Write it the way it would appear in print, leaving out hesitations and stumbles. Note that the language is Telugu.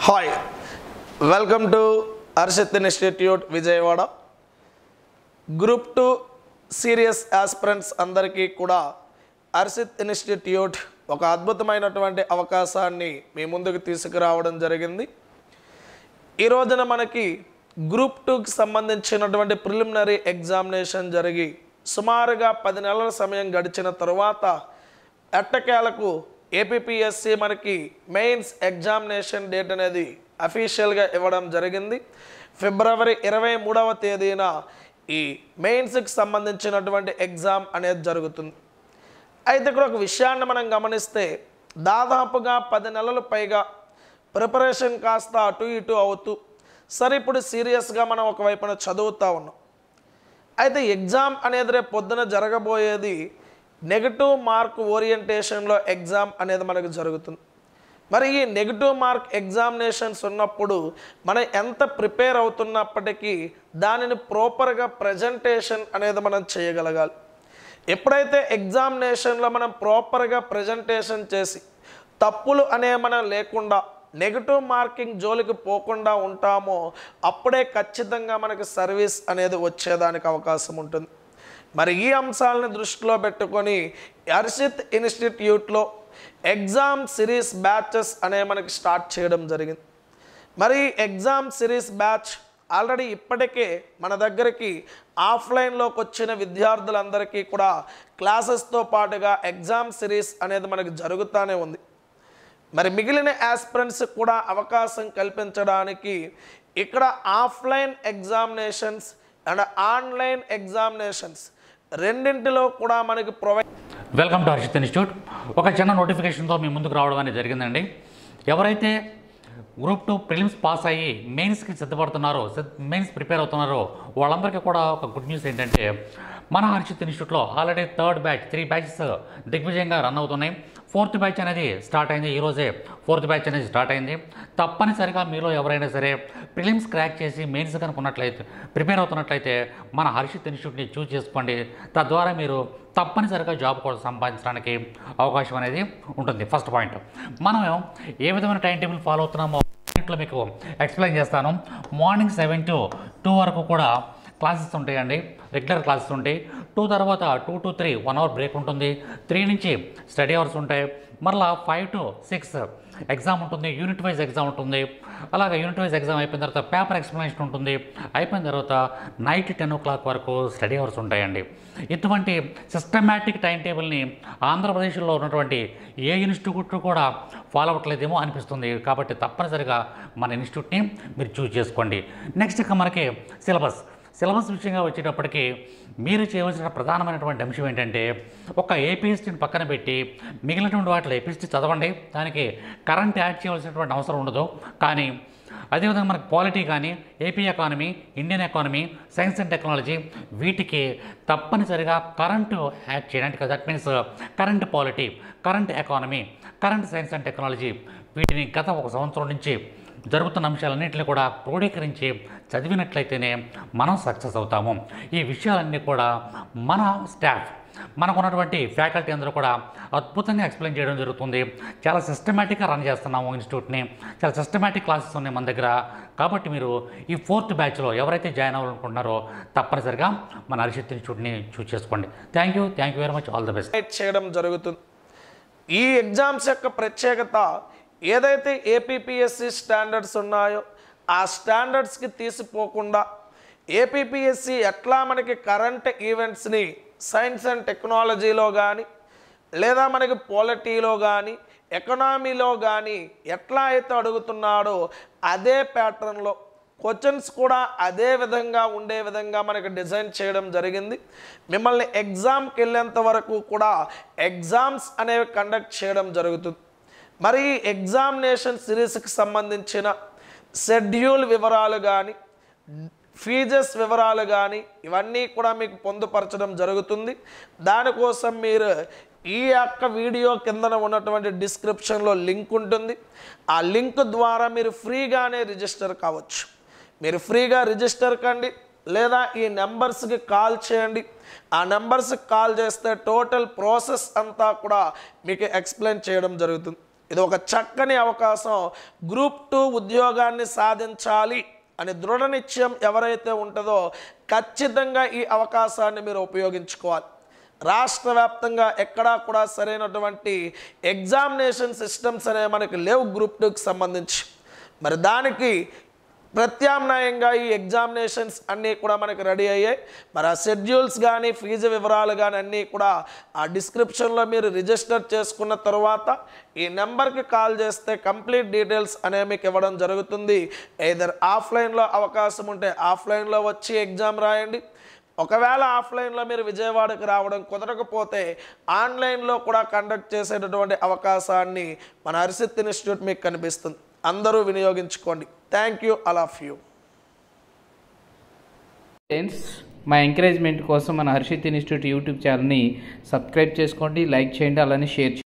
Hi welcome to Arshit institute Vijayawada. Group 2 serious aspirants అందరికీ కూడా అర్షిత్ ఇన్స్టిట్యూట్ ఒక అద్భుతమైనటువంటి అవకాశాన్ని మీ ముందుకు తీసుకురావడం జరిగింది. ఈ రోజున మనకి గ్రూప్ 2కి సంబంధించినటువంటి ప్రిలిమినరీ ఎగ్జామినేషన్ జరిగి సుమారుగా 10 నెలల సమయం గడిచిన తరువాత ఎట్టకేలకు ఏపీపీఎస్సీ మనకి మెయిన్స్ ఎగ్జామినేషన్ డేట్ అనేది అఫీషియల్గా ఇవ్వడం జరిగింది. ఫిబ్రవరి 23వ తేదీన ఈ మెయిన్స్కి సంబంధించినటువంటి ఎగ్జామ్ అనేది జరుగుతుంది. అయితే ఇక్కడ ఒక విషయాన్ని మనం గమనిస్తే దాదాపుగా 10 నెలలు పైగా ప్రిపరేషన్ కాస్త అటు ఇటు అవుతూ సరే ఇప్పుడు సీరియస్గా మనం ఒకవైపున చదువుతూ ఉన్నాం. అయితే ఎగ్జామ్ అనేది రేపు పొద్దున జరగబోయేది నెగటివ్ మార్క్ ఓరియంటేషన్లో ఎగ్జామ్ అనేది మనకు జరుగుతుంది. మరి ఈ నెగటివ్ మార్క్ ఎగ్జామినేషన్స్ ఉన్నప్పుడు మనం ఎంత ప్రిపేర్ అవుతున్నప్పటికీ దానిని ప్రాపర్గా ప్రజెంటేషన్ అనేది మనం చేయగలగాలి. ఎప్పుడైతే ఎగ్జామినేషన్లో మనం ప్రాపర్గా ప్రజెంటేషన్ చేసి తప్పులు అనే మనం లేకుండా నెగటివ్ మార్కింగ్ జోలికి పోకుండా ఉంటామో అప్పుడే ఖచ్చితంగా మనకి సర్వీస్ అనేది వచ్చేదానికి అవకాశం ఉంటుంది. మరి ఈ అంశాలను దృష్టిలో పెట్టుకొని అర్షిత్ ఇన్స్టిట్యూట్లో ఎగ్జామ్ సిరీస్ బ్యాచెస్ అనే మనకి స్టార్ట్ చేయడం జరిగింది. మరి ఎగ్జామ్ సిరీస్ బ్యాచ్ ఆల్రెడీ ఇప్పటికే మన దగ్గరికి ఆఫ్లైన్లోకి వచ్చిన విద్యార్థులందరికీ కూడా క్లాసెస్తో పాటుగా ఎగ్జామ్ సిరీస్ అనేది మనకు జరుగుతూనే ఉంది. మరి మిగిలిన ఆస్పిరెంట్స్ కూడా అవకాశం కల్పించడానికి ఇక్కడ offline examinations and online examinations రెండింటిలో కూడా మనకి provide. Welcome to Arshit institute. ఒక చిన్న నోటిఫికేషన్తో మీ ముందుకు రావడం అనేది జరిగిందండి. ఎవరైతే గ్రూప్ 2 ప్రిలిమ్స్ పాస్ అయ్యి మెయిన్స్కి సిద్ధపడుతున్నారో, మెయిన్స్ ప్రిపేర్ అవుతున్నారో వాళ్ళందరికీ కూడా ఒక గుడ్ న్యూస్ ఏంటంటే మన అర్షిత్ ఇన్స్టిట్యూట్లో ఆల్రెడీ 3rd బ్యాచ్ 3 బ్యాచెస్ దిగ్విజయంగా రన్ అవుతున్నాయి. 4th బ్యాచ్ అనేది స్టార్ట్ అయింది. ఈరోజే 4th బ్యాచ్ అనేది స్టార్ట్ అయింది. తప్పనిసరిగా మీలో ఎవరైనా సరే ప్రిలిమ్స్ క్రాక్ చేసి మెయిన్స్ కనుక్కున్నట్లయితే ప్రిపేర్ అవుతున్నట్లయితే మన హర్షిత్ ఇన్స్టిట్యూట్ని చూస్ చేసుకోండి. తద్వారా మీరు తప్పనిసరిగా జాబ్ కూడా సంపాదించడానికి అవకాశం అనేది ఉంటుంది. ఫస్ట్ పాయింట్, మనం ఏ విధమైన టైం టేబుల్ ఫాలో అవుతున్నామో మీకు ఎక్స్ప్లెయిన్ చేస్తాను. మార్నింగ్ 7 to 2 వరకు కూడా క్లాసెస్ ఉంటాయండి, రెగ్యులర్ క్లాసెస్ ఉంటాయి. 2 తర్వాత 2 to 3 1 అవర్ బ్రేక్ ఉంటుంది. 3 నుంచి స్టడీ అవర్స్ ఉంటాయి. మరలా 5 to 6 ఎగ్జామ్ ఉంటుంది, యూనిట్ వైజ్ ఎగ్జామ్ ఉంటుంది. అలాగే యూనిట్ వైజ్ ఎగ్జామ్ అయిపోయిన తర్వాత పేపర్ ఎక్స్ప్లెనేషన్ ఉంటుంది. అయిపోయిన తర్వాత నైట్ 10 o'clock వరకు స్టడీ అవర్స్ ఉంటాయండి. ఇటువంటి సిస్టమేటిక్ టైం టేబుల్ని ఆంధ్రప్రదేశ్లో ఉన్నటువంటి ఏ ఇన్స్టిట్యూట్ కూడా ఫాలో అవ్వట్లేదేమో అనిపిస్తుంది. కాబట్టి తప్పనిసరిగా మన ఇన్స్టిట్యూట్ని మీరు చూస్ చేసుకోండి. నెక్స్ట్ ఇక మనకి సిలబస్ విషయంగా వచ్చేటప్పటికి మీరు చేయవలసిన ప్రధానమైనటువంటి అంశం ఏంటంటే ఒక ఏపీఎస్టీని పక్కన పెట్టి మిగిలినటువంటి వాటిలో ఏపీఎస్టీ చదవండి. దానికి కరెంట్ యాడ్ చేయవలసినటువంటి అవసరం ఉండదు. కానీ అదేవిధంగా మనకు పాలిటీ కానీ, AP economy, Indian economy, science and technology వీటికి తప్పనిసరిగా కరెంటు యాడ్ చేయడానికి, that means current polity, current economy, current science and technology వీటిని గత 1 సంవత్సరం నుంచి జరుగుతున్న అంశాలన్నింటినీ కూడా క్రోడీకరించి చదివినట్లయితేనే మనం సక్సెస్ అవుతాము. ఈ విషయాలన్నీ కూడా మన స్టాఫ్, మనకున్నటువంటి ఫ్యాకల్టీ అందరూ కూడా అద్భుతంగా ఎక్స్ప్లెయిన్ చేయడం జరుగుతుంది. చాలా సిస్టమేటిక్గా రన్ చేస్తున్నాము ఇన్స్టిట్యూట్ని. చాలా సిస్టమేటిక్ క్లాసెస్ ఉన్నాయి మన దగ్గర. కాబట్టి మీరు ఈ 4th బ్యాచ్లో ఎవరైతే జాయిన్ అవ్వాలనుకుంటున్నారో తప్పనిసరిగా మన అర్షిత్ ఇన్స్టిట్యూట్ని చూస్ చేసుకోండి. Thank you very much. All the best. చేయడం జరుగుతుంది. ఈ ఎగ్జామ్స్ యొక్క ప్రత్యేకత ఏదైతే ఏపీపీఎస్సీ స్టాండర్డ్స్ ఉన్నాయో ఆ స్టాండర్డ్స్కి తీసిపోకుండా ఏపీపీఎస్సీ ఎట్లా మనకి కరెంట్ ఈవెంట్స్ని సైన్స్ అండ్ టెక్నాలజీలో కానీ లేదా మనకి పాలిటీలో కానీ ఎకనామీలో కానీ ఎట్లా అయితే అడుగుతున్నాడో అదే ప్యాటర్న్లో క్వశ్చన్స్ కూడా అదే విధంగా ఉండే విధంగా మనకి డిజైన్ చేయడం జరిగింది. మిమ్మల్ని ఎగ్జామ్కి వెళ్ళేంత వరకు కూడా ఎగ్జామ్స్ అనేవి కండక్ట్ చేయడం జరుగుతుంది. మరి ఎగ్జామినేషన్ సిరీస్కి సంబంధించిన షెడ్యూల్ వివరాలు కానీ, ఫీజెస్ వివరాలు కానీ ఇవన్నీ కూడా మీకు పొందుపరచడం జరుగుతుంది. దానికోసం మీరు ఈ యొక్క వీడియో కిందన ఉన్నటువంటి డిస్క్రిప్షన్లో లింక్ ఉంటుంది. ఆ లింక్ ద్వారా మీరు ఫ్రీగానే రిజిస్టర్ కావచ్చు. మీరు ఫ్రీగా రిజిస్టర్ కండి లేదా ఈ నెంబర్స్కి కాల్ చేయండి. ఆ నెంబర్స్కి కాల్ చేస్తే టోటల్ ప్రాసెస్ అంతా కూడా మీకు ఎక్స్ప్లెయిన్ చేయడం జరుగుతుంది. ఇది ఒక చక్కని అవకాశం. గ్రూప్ 2 ఉద్యోగాన్ని సాధించాలి అని దృఢ నిశ్చయం ఎవరైతే ఉంటుందో ఖచ్చితంగా ఈ అవకాశాన్ని మీరు ఉపయోగించుకోవాలి. రాష్ట్ర వ్యాప్తంగా ఎక్కడా కూడా సరైనటువంటి ఎగ్జామినేషన్ సిస్టమ్స్ అనేవి మనకి లేవు గ్రూప్ 2కి సంబంధించి. మరి దానికి ప్రత్యామ్నాయంగా ఈ ఎగ్జామినేషన్స్ అన్నీ కూడా మనకి రెడీ అయ్యాయి. మరి ఆ షెడ్యూల్స్ కానీ ఫీజు వివరాలు కానీ అన్నీ కూడా ఆ డిస్క్రిప్షన్లో మీరు రిజిస్టర్ చేసుకున్న తర్వాత ఈ నెంబర్కి కాల్ చేస్తే కంప్లీట్ డీటెయిల్స్ అనేవి మీకు ఇవ్వడం జరుగుతుంది. ఎయిదర్ ఆఫ్లైన్లో అవకాశం ఉంటే ఆఫ్లైన్లో వచ్చి ఎగ్జామ్ రాయండి. ఒకవేళ ఆఫ్లైన్లో మీరు విజయవాడకి రావడం కుదరకపోతే ఆన్లైన్లో కూడా కండక్ట్ చేసేటటువంటి అవకాశాన్ని మన హర్షిత్ ఇన్స్టిట్యూట్ మీకు కనిపిస్తుంది. అందరూ వినియోగించుకోండి. Thank you all of you. Friends, మా ఎంకరేజ్మెంట్ కోసం మన హర్షిత్ ఇన్స్టిట్యూట్ యూట్యూబ్ ఛానల్ని సబ్స్క్రైబ్ చేసుకోండి, లైక్ చేయండి, అలానే షేర్ చేయండి.